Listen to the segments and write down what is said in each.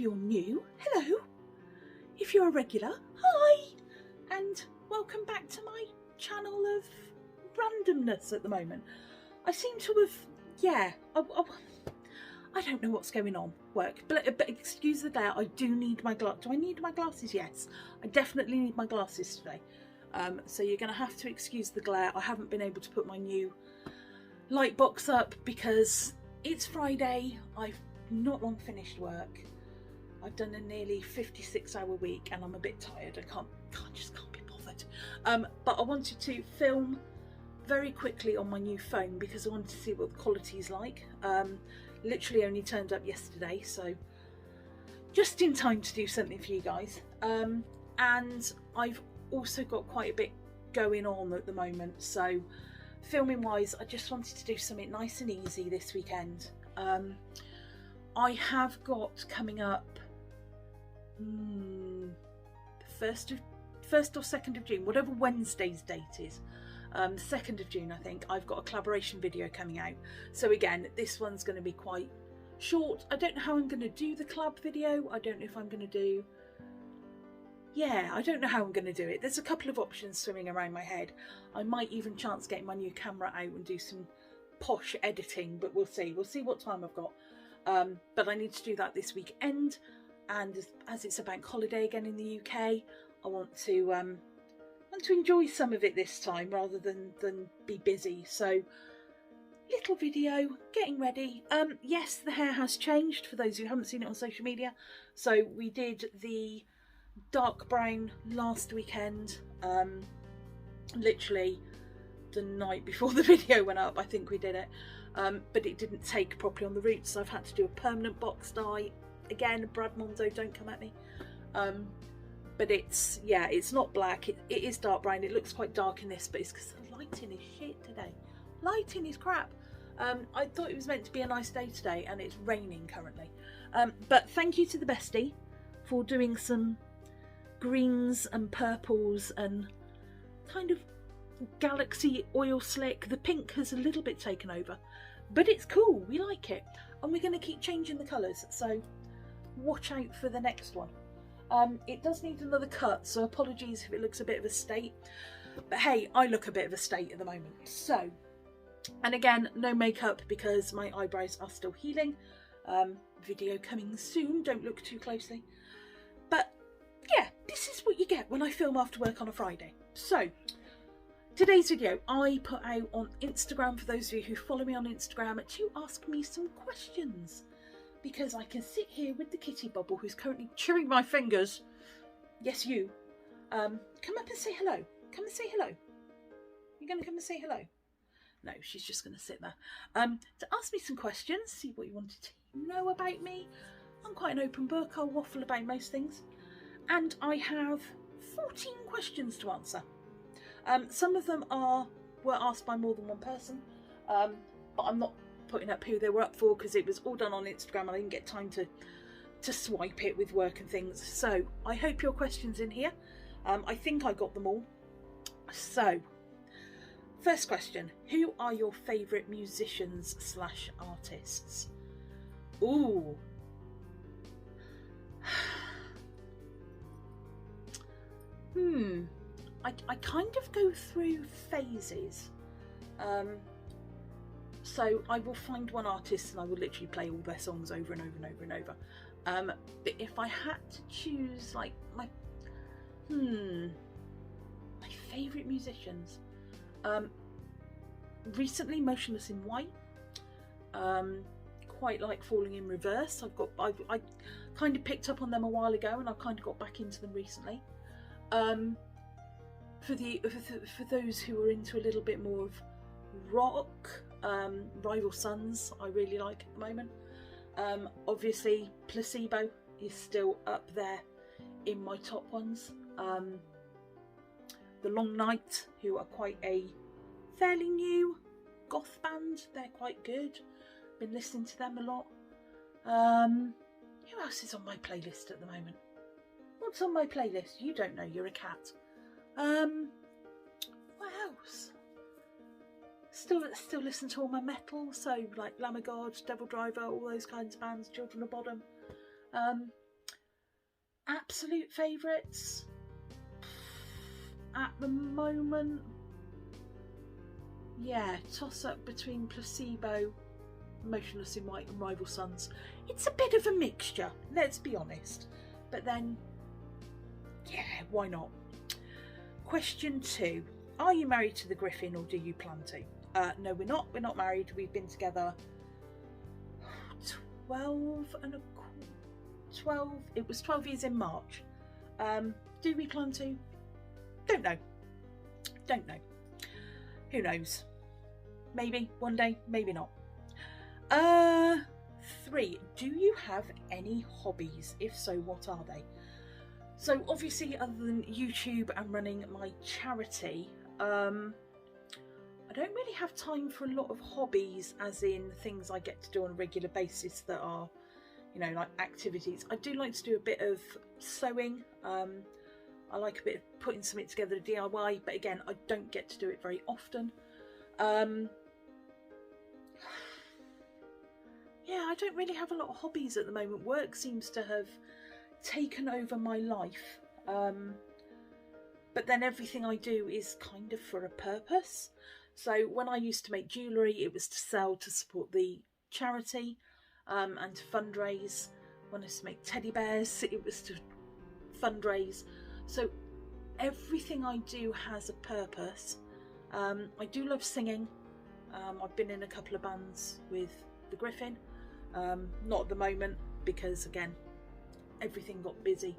you're new, hello. If you're a regular, hi. And welcome back to my channel of randomness at the moment. I seem to have, yeah, I don't know what's going on, work. But excuse the glare, I do need my glasses. Do I need my glasses? Yes, I definitely need my glasses today. So you're going to have to excuse the glare. I haven't been able to put my new light box up because it's Friday. I've not long finished work. I've done a nearly 56-hour week and I'm a bit tired. I just can't be bothered. But I wanted to film very quickly on my new phone because I wanted to see what the quality is like. Literally only turned up yesterday, so just in time to do something for you guys. And I've also got quite a bit going on at the moment, so filming wise I just wanted to do something nice and easy this weekend. I have got coming up the 1st or 2nd of June, whatever Wednesday's date is, 2nd of June I think, I've got a collaboration video coming out. So again, this one's going to be quite short. I don't know how I'm going to do the collab video. I don't know if I'm going to do, I don't know how I'm going to do it. There's a couple of options swimming around my head. I might even chance getting my new camera out and do some posh editing, but we'll see what time I've got. But I need to do that this weekend, and as it's a bank holiday again in the UK, I want to enjoy some of it this time rather than be busy. So little video, getting ready. Yes, the hair has changed for those who haven't seen it on social media. So we did the dark brown last weekend, literally the night before the video went up I think we did it, but it didn't take properly on the roots, so I've had to do a permanent box dye again. Brad Mondo, don't come at me. But it's not black, it is dark brown. It looks quite dark in this, but it's because the lighting is shit today. Lighting is crap. I thought it was meant to be a nice day today and it's raining currently. But thank you to the bestie for doing some greens and purples and kind of galaxy oil slick. The pink has a little bit taken over, but it's cool, we like it, and we're going to keep changing the colours, so watch out for the next one. It does need another cut, so apologies if it looks a bit of a state, but hey, I look a bit of a state at the moment. So, and again, no makeup because my eyebrows are still healing. Video coming soon, don't look too closely. But yeah, this is what you get when I film after work on a Friday. So today's video I put out on Instagram for those of you who follow me on Instagram to ask me some questions, because I can sit here with the kitty bubble who's currently chewing my fingers. Yes, you. Come up and say hello. Come and say hello. You're going to come and say hello? No, she's just going to sit there. To ask me some questions, see what you wanted to know about me. I'm quite an open book. I'll waffle about most things. And I have 14 questions to answer. Some of them were asked by more than one person, but I'm not putting up who they were up for because it was all done on Instagram and I didn't get time to swipe it with work and things. So I hope your questions in here. I think I got them all. So first question, who are your favourite musicians / artists? Ooh. I kind of go through phases. So I will find one artist and I will literally play all their songs over and over and over and over. But if I had to choose like my favourite musicians, recently Motionless in White. Quite like Falling in Reverse. I kind of picked up on them a while ago and I've kind of got back into them recently. For those who are into a little bit more of rock, Rival Sons I really like at the moment. Obviously Placebo is still up there in my top ones. The Long Night, who are quite a fairly new goth band, they're quite good. Been listening to them a lot. Who else is on my playlist at the moment? What's on my playlist? You don't know, you're a cat. What else? Still listen to all my metal, so like Lamb of God, Devil Driver, all those kinds of bands, Children of Bodom. Absolute favourites at the moment, yeah, toss up between Placebo, Motionless in White and Rival Sons. It's a bit of a mixture, let's be honest, but then yeah, why not? Question 2. Are you married to the Griffin, or do you plan to? No, we're not married. We've been together 12 and a quarter, 12, it was 12 years in March. Do we plan to? Don't know. Who knows? Maybe one day, maybe not. 3. Do you have any hobbies? If so, what are they? So obviously, other than YouTube and running my charity, I don't really have time for a lot of hobbies, as in things I get to do on a regular basis that are, you know, like activities. I do like to do a bit of sewing. I like a bit of putting something together, DIY, but again, I don't get to do it very often. Yeah, I don't really have a lot of hobbies at the moment. Work seems to have taken over my life. But then everything I do is kind of for a purpose. So when I used to make jewellery, it was to sell to support the charity and to fundraise. When I used to make teddy bears, it was to fundraise. So everything I do has a purpose. I do love singing. I've been in a couple of bands with the Griffin. Not at the moment because, again, everything got busy.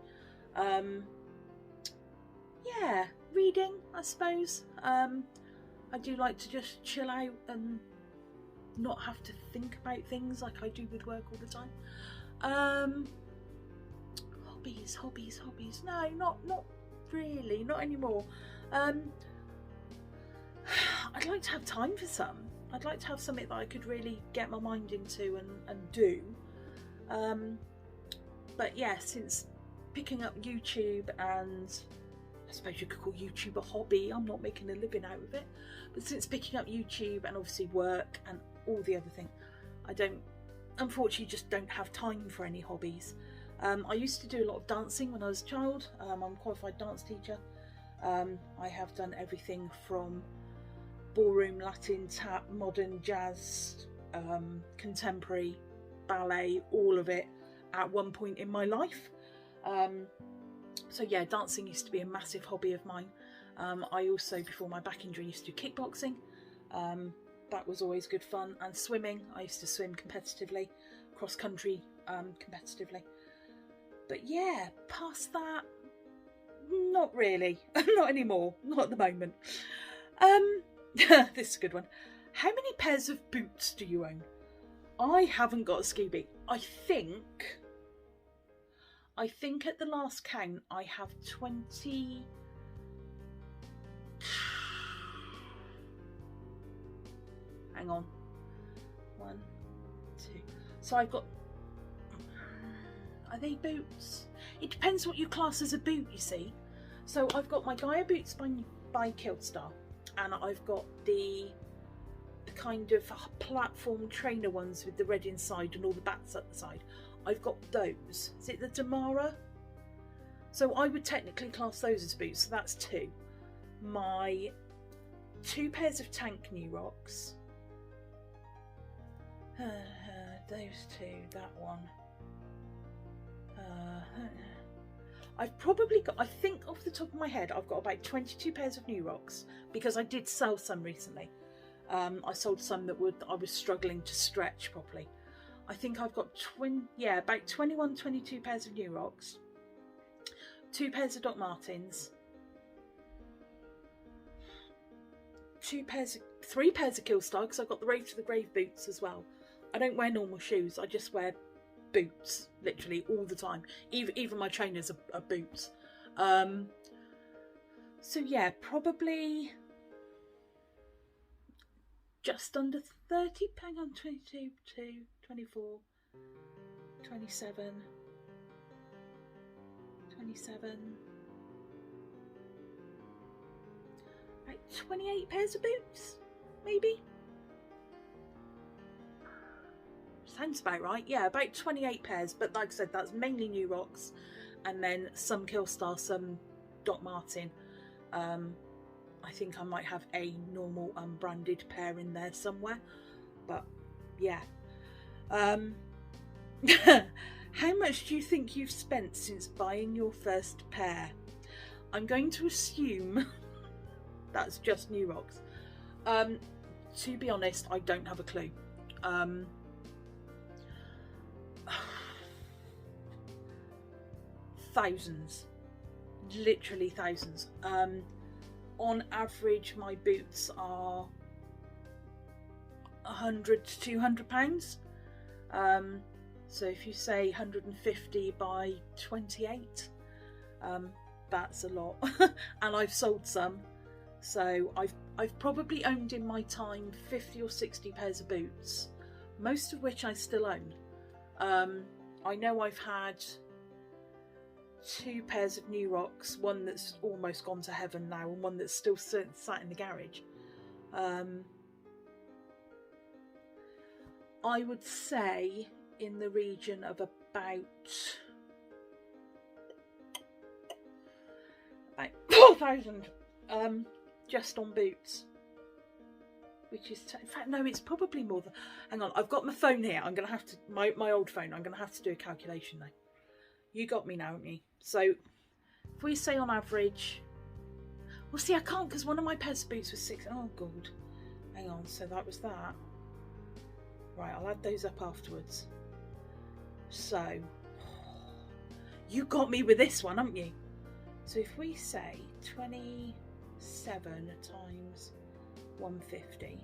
Yeah, reading, I suppose. I do like to just chill out and not have to think about things like I do with work all the time. Hobbies. No, not really, not anymore. I'd like to have time for some. I'd like to have something that I could really get my mind into and do. But yeah, since picking up YouTube, and I suppose you could call YouTube a hobby, I'm not making a living out of it, but since picking up YouTube and obviously work and all the other things, I unfortunately just don't have time for any hobbies. I used to do a lot of dancing when I was a child. I'm a qualified dance teacher. I have done everything from ballroom, Latin, tap, modern, jazz, contemporary, ballet, all of it at one point in my life. So yeah, dancing used to be a massive hobby of mine. I also, before my back injury, used to do kickboxing. That was always good fun. And swimming, I used to swim competitively, cross country competitively. But yeah, past that, not really. Not anymore, not at the moment. This is a good one. How many pairs of boots do you own? I haven't got a Scooby. I think at the last count I have 20. Hang on. 1, 2. So I've got. Are they boots? It depends what you class as a boot, you see. So I've got my Gaia boots by Kiltstar, and I've got the kind of platform trainer ones with the red inside and all the bats at the side. I've got those. Is it the Damara? So I would technically class those as boots, so that's 2. My 2 pairs of Tank New Rocks. Those 2, that one. I've probably got, I think off the top of my head, I've got about 22 pairs of New Rocks, because I did sell some recently. I sold some that I was struggling to stretch properly. I think I've got about 21, 22 pairs of New Rocks, 2 pairs of Doc Martens, 3 pairs of Kiltstar, because I've got the Rave to the Grave boots as well. I don't wear normal shoes, I just wear boots literally all the time. Even my trainers are boots. So yeah, probably just under 30. Hang on, 22, 24, 27, about 28 pairs of boots, maybe. Sounds about right. Yeah, about 28 pairs, but like I said, that's mainly New Rocks and then some Killstar, some Doc Martin. I think I might have a normal unbranded pair in there somewhere, but yeah. How much do you think you've spent since buying your first pair? I'm going to assume that's just New Rocks. To be honest, I don't have a clue. Thousands, literally thousands. On average, my boots are £100 to £200. So if you say 150 by 28, that's a lot. And I've sold some, so I've probably owned in my time 50 or 60 pairs of boots, most of which I still own. I know I've had 2 pairs of New Rocks, one that's almost gone to heaven now and one that's still sat in the garage. I would say in the region of about 4,000 just on boots, which is in fact no, it's probably more than, hang on, I've got my phone here, I'm gonna have to, my old phone, I'm gonna have to do a calculation now. You got me now, haven't you? So if we say on average, well, see, I can't because one of my pairs of boots was 6. Oh god, hang on, so that was that. Right, I'll add those up afterwards. So you got me with this one, haven't you? So if we say 27 times 150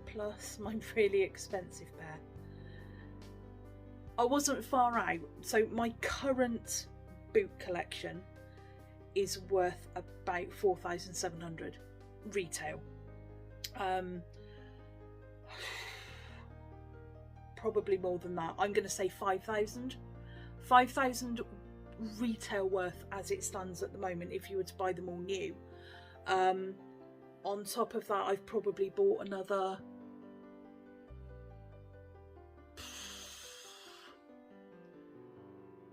plus my really expensive pair, I wasn't far out. So my current boot collection is worth about 4,700 retail. Probably more than that. I'm going to say 5,000. 5,000 retail worth as it stands at the moment if you were to buy them all new. On top of that, I've probably bought another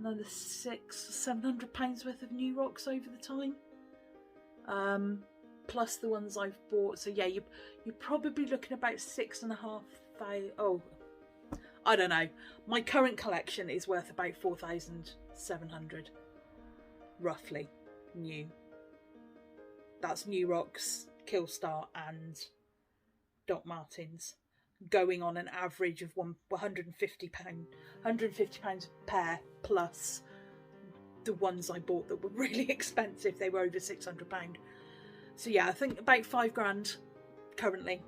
£600-700 worth of New Rocks over the time, plus the ones I've bought. So yeah, you're probably looking about 6,500. Oh, I don't know. My current collection is worth about 4,700, roughly, new. That's New Rocks, Killstar, and Doc Martens, going on an average of £150 a pair, plus the ones I bought that were really expensive. They were over £600. So yeah, I think about £5,000 currently.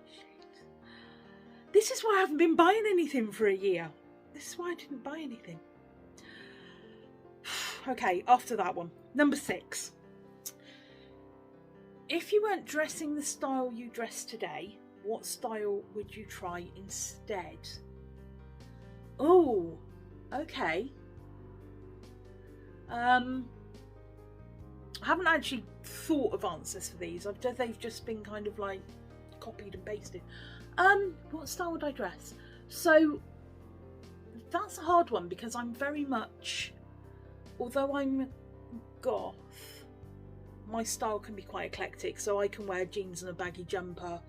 Shit. This is why I haven't been buying anything for a year. This is why I didn't buy anything. Okay, after that one, number 6. If you weren't dressing the style you dress today, what style would you try instead? Oh, okay. I haven't actually thought of answers for these. They've just been kind of like copied and pasted. What style would I dress? So that's a hard one because I'm very much, although I'm goth, my style can be quite eclectic. So I can wear jeans and a baggy jumper,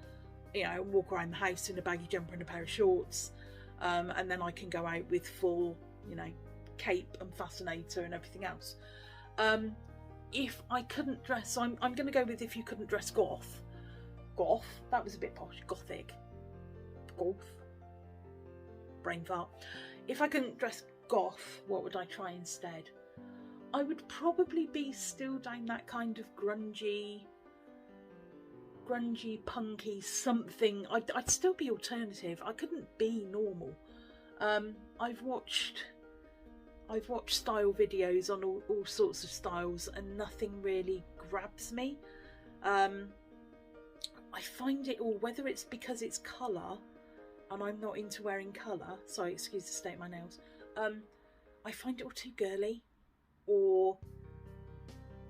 you know, walk around the house in a baggy jumper and a pair of shorts, and then I can go out with full, you know, cape and fascinator and everything else. If I couldn't dress, so I'm going to go with if you couldn't dress goth. Goth, that was a bit posh. Gothic. Goth. Brain fart. If I couldn't dress goth, what would I try instead? I would probably be still down that kind of grungy, punky something. I'd still be alternative. I couldn't be normal. I've watched style videos on all sorts of styles and nothing really grabs me. I find it all, whether it's because it's colour and I'm not into wearing colour, sorry, excuse the state of my nails, I find it all too girly or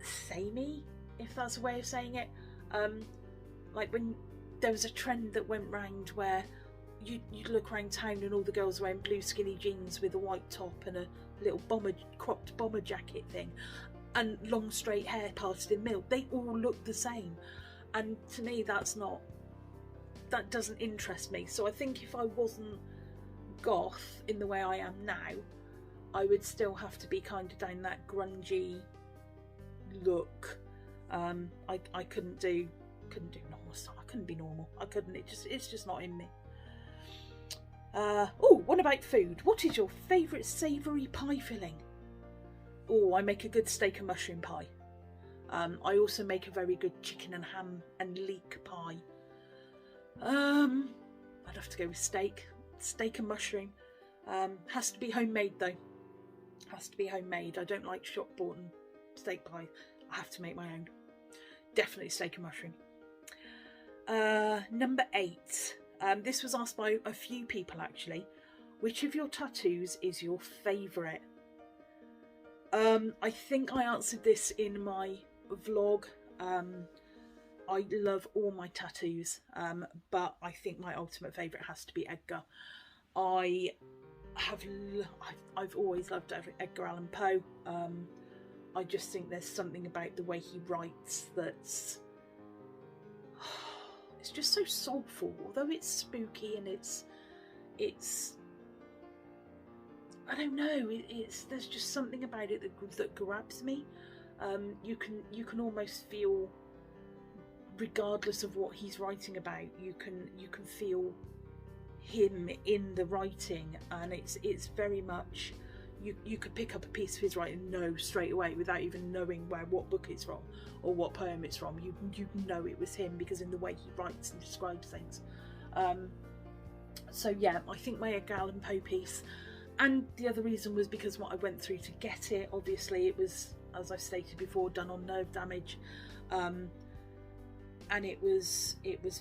samey, if that's a way of saying it. Like when there was a trend that went round where you'd look around town and all the girls wearing blue skinny jeans with a white top and a little cropped bomber jacket thing, and long straight hair parted in milk. They all look the same, and to me that doesn't interest me. So I think if I wasn't goth in the way I am now, I would still have to be kind of down that grungy look. I couldn't do normal stuff. I couldn't be normal. I couldn't. It's just not in me. Oh, what about food? What is your favourite savoury pie filling? Oh, I make a good steak and mushroom pie. I also make a very good chicken and ham and leek pie. I'd have to go with steak and mushroom. Has to be homemade though. Has to be homemade. I don't like shop bought steak pie. I have to make my own. Definitely steak and mushroom. Number 8. This was asked by a few people actually. Which of your tattoos is your favourite? I think I answered this in my vlog. I love all my tattoos, but I think my ultimate favourite has to be Edgar. I've always loved Edgar Allan Poe. I just think there's something about the way he writes that's it's just so soulful. Although it's spooky and it's I don't know. There's just something about it that grabs me. You can almost feel, regardless of what he's writing about, you can feel him in the writing, and it's very much you could pick up a piece of his writing and know straight away without even knowing what book it's from or what poem it's from. You know it was him because in the way he writes and describes things. So yeah, I think my Edgar Allan Poe piece. And the other reason was because what I went through to get it. Obviously it was, as I've stated before, done on nerve damage, and it was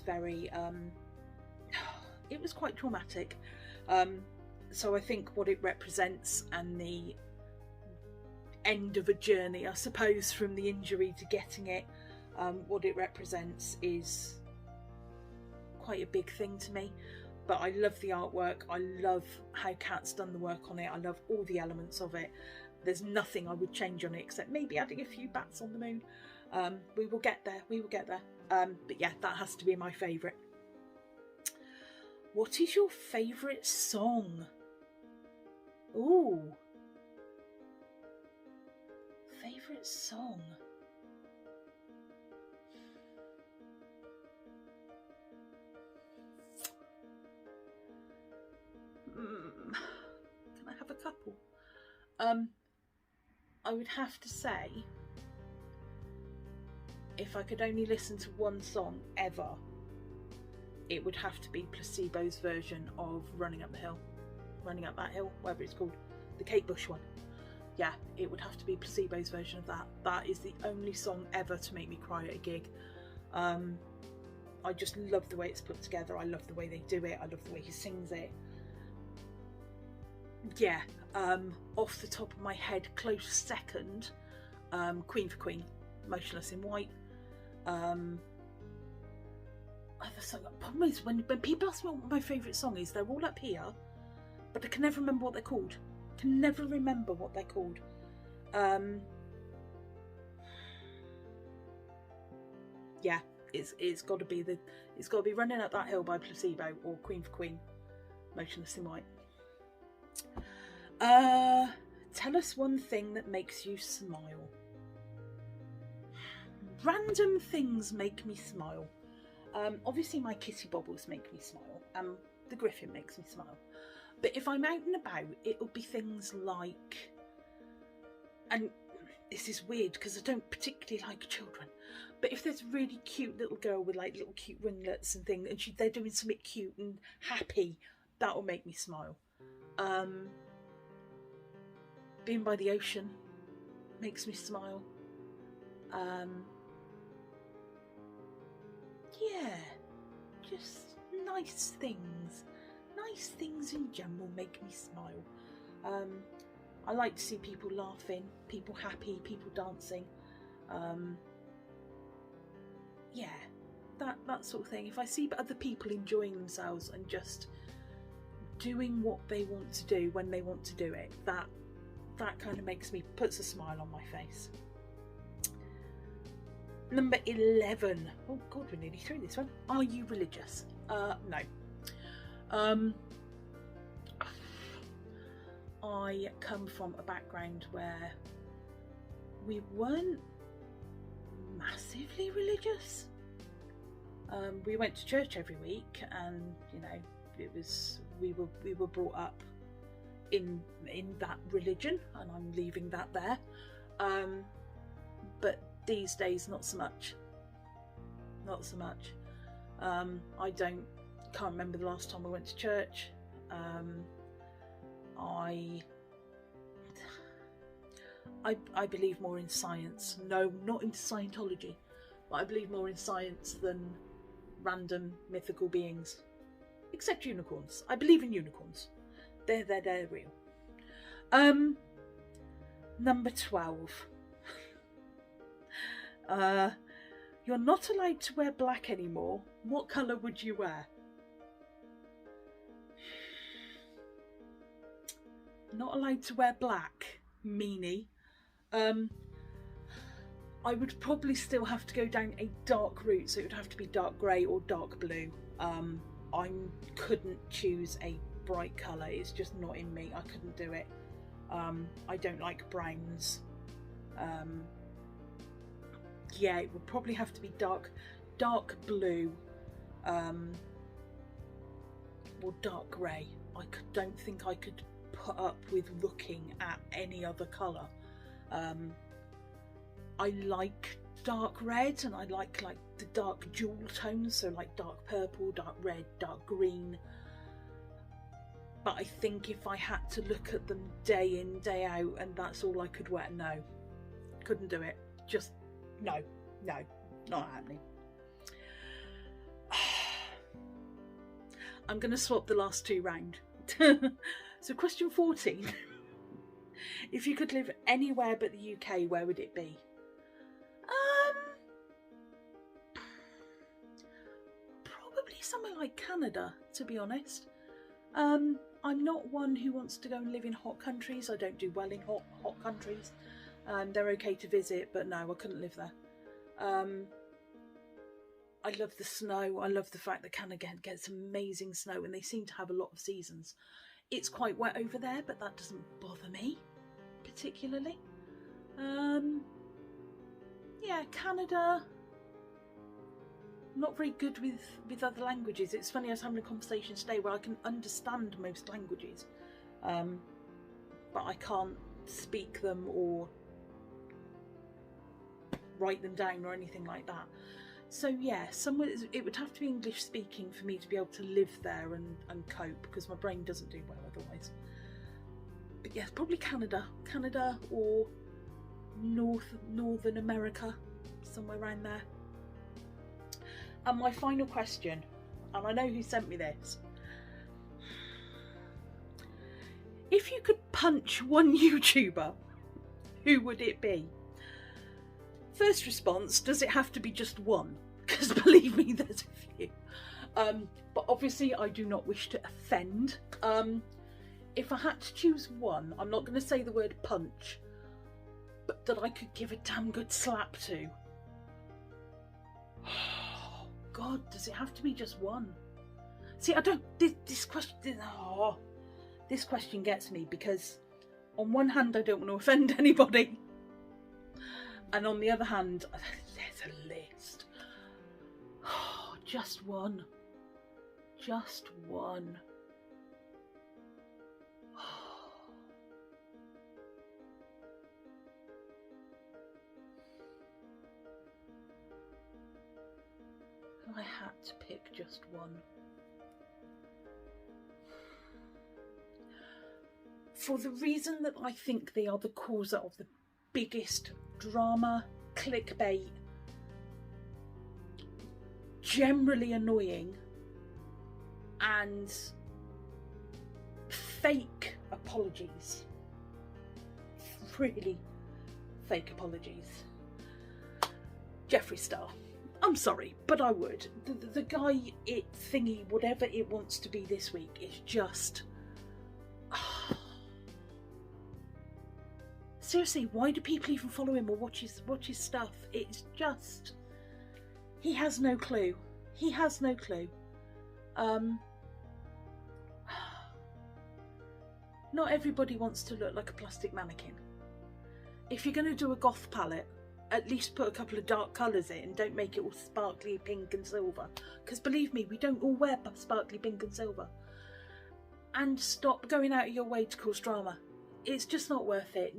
very it was quite traumatic. So I think what it represents and the end of a journey, I suppose, from the injury to getting it, what it represents is quite a big thing to me. But I love the artwork. I love how Kat's done the work on it. I love all the elements of it. There's nothing I would change on it except maybe adding a few bats on the moon. We will get there. We will get there. But yeah, that has to be my favourite. What is your favourite song? Ooh. Favourite song? Can I have a couple? I would have to say, if I could only listen to one song ever, it would have to be Placebo's version of Running Up That Hill, whatever it's called, the Kate Bush one. Yeah, it would have to be Placebo's version of that. That is the only song ever to make me cry at a gig. I just love the way it's put together. I love the way they do it. I love the way he sings it. Yeah, off the top of my head, close second, Queen for Queen, Motionless in White. The problem is when people ask me what my favourite song is, they're all up here, but I can never remember what they're called. Yeah, it's got to be Running Up That Hill by Placebo or Queen for Queen, Motionless in White. Tell us one thing that makes you smile. Random things make me smile. Obviously my kitty bobbles make me smile, and the Griffin makes me smile. But if I'm out and about, it'll be things like, and this is weird because I don't particularly like children, but if there's a really cute little girl with like little cute ringlets and things, and they're doing something cute and happy, that will make me smile. Being by the ocean makes me smile. Yeah, just nice things in general make me smile. I like to see people laughing, people happy, people dancing. Yeah, that sort of thing. If I see other people enjoying themselves and just doing what they want to do when they want to do it, that kind of puts a smile on my face. Number 11. Oh God, we're nearly through this one. Are you religious? No. I come from a background where we weren't massively religious. We went to church every week, and you know, it was we were brought up in that religion, and I'm leaving that there. But these days, not so much. Not so much. I can't remember the last time I went to church. I believe more in science. No, not in Scientology, but I believe more in science than random mythical beings. Except unicorns. I believe in unicorns. They're real. Number 12. You're not allowed to wear black anymore. What colour would you wear? Not allowed to wear black, meanie. I would probably still have to go down a dark route, so it would have to be dark grey or dark blue. I couldn't choose a bright colour, it's just not in me. I couldn't do it. I don't like browns. Yeah, it would probably have to be dark blue, or dark grey. Don't think I could put up with looking at any other colour. I like dark red, and I like the dark jewel tones, so like dark purple, dark red, dark green. But I think if I had to look at them day in, day out, and that's all I could wear, no, couldn't do it. Just no, not happening. I'm going to swap the last two round. So question 14. If you could live anywhere but the UK, where would it be? Probably somewhere like Canada, to be honest. I'm not one who wants to go and live in hot countries. I don't do well in hot countries. They're okay to visit, but no, I couldn't live there. I love the snow. I love the fact that Canada gets amazing snow, and they seem to have a lot of seasons. It's quite wet over there, but that doesn't bother me particularly. Yeah, Canada. Not very good with other languages. It's funny, I was having a conversation today where I can understand most languages, but I can't speak them or write them down or anything like that. So yeah, somewhere it would have to be English speaking for me to be able to live there and cope, because my brain doesn't do well otherwise. But yes, probably Canada or Northern America, somewhere around there. And my final question, and I know who sent me this. If you could punch one YouTuber, who would it be? First response, does it have to be just one? Because believe me, there's a few. But obviously I do not wish to offend. If I had to choose one, I'm not going to say the word punch, but that I could give a damn good slap to. Oh, God, does it have to be just one? See, I don't... This question gets me, because on one hand I don't want to offend anybody, and on the other hand, there's a list. Oh, just one. Just one. If I had to pick just one. For the reason that I think they are the causer of the biggest drama, clickbait, generally annoying, and fake apologies. Really fake apologies. Jeffree Star. I'm sorry, but I would. The guy, it thingy, whatever it wants to be this week, is just... seriously, why do people even follow him or watch his stuff? It's just, he has no clue. He has no clue. Not everybody wants to look like a plastic mannequin. If you're going to do a goth palette, at least put a couple of dark colours in. Don't make it all sparkly pink and silver. Because believe me, we don't all wear sparkly pink and silver. And stop going out of your way to cause drama. It's just not worth it.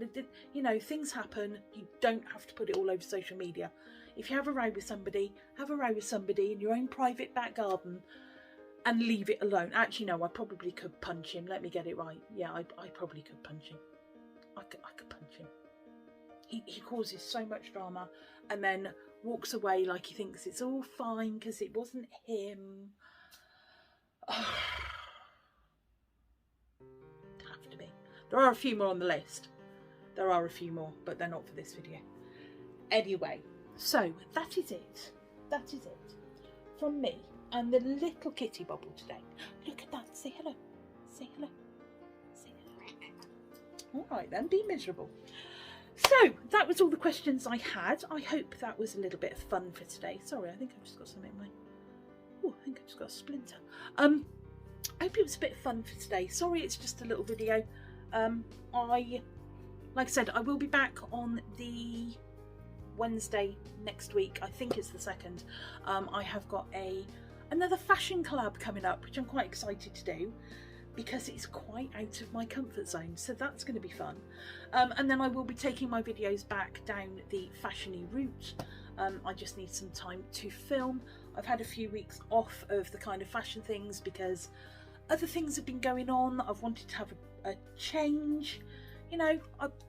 You know, things happen. You don't have to put it all over social media. If you have a row with somebody, have a row with somebody in your own private back garden and leave it alone. Actually, no, I probably could punch him. Let me get it right. Yeah, I probably could punch him. I could punch him. He causes so much drama and then walks away like he thinks it's all fine because it wasn't him. Oh. Have to be. There are a few more on the list. There are a few more, but they're not for this video. Anyway, so that is it. That is it from me and the little kitty bobble today. Look at that. Say hello. Say hello. Say hello. All right then, be miserable. So that was all the questions I had. I hope that was a little bit of fun for today. Sorry, I think I've just got something in my... Oh, I think I've just got a splinter. I hope it was a bit of fun for today. Sorry, it's just a little video. Like I said, I will be back on the Wednesday next week. I think it's the 2nd. I have got another fashion collab coming up, which I'm quite excited to do, because it's quite out of my comfort zone, so that's going to be fun. And then I will be taking my videos back down the fashion-y route. I just need some time to film. I've had a few weeks off of the kind of fashion things because other things have been going on. I've wanted to have a change, you know,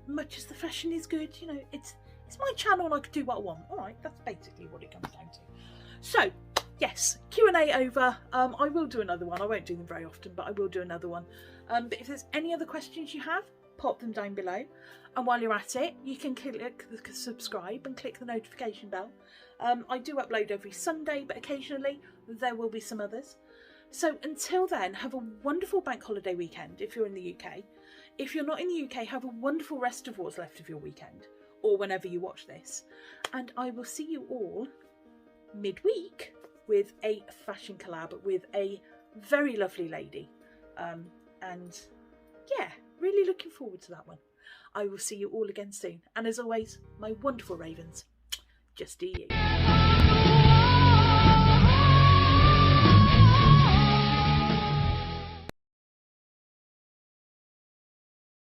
much as the fashion is good, you know, it's my channel and I can do what I want. All right, that's basically what it comes down to. So yes, Q&A over. I will do another one. I won't do them very often, but I will do another one. But if there's any other questions you have, pop them down below. And while you're at it, you can click the subscribe and click the notification bell. I do upload every Sunday, but occasionally there will be some others. So until then, have a wonderful bank holiday weekend if you're in the UK. If you're not in the UK, have a wonderful rest of what's left of your weekend, or whenever you watch this. And I will see you all midweek with a fashion collab with a very lovely lady. And yeah, really looking forward to that one. I will see you all again soon. And as always, my wonderful ravens, just do you.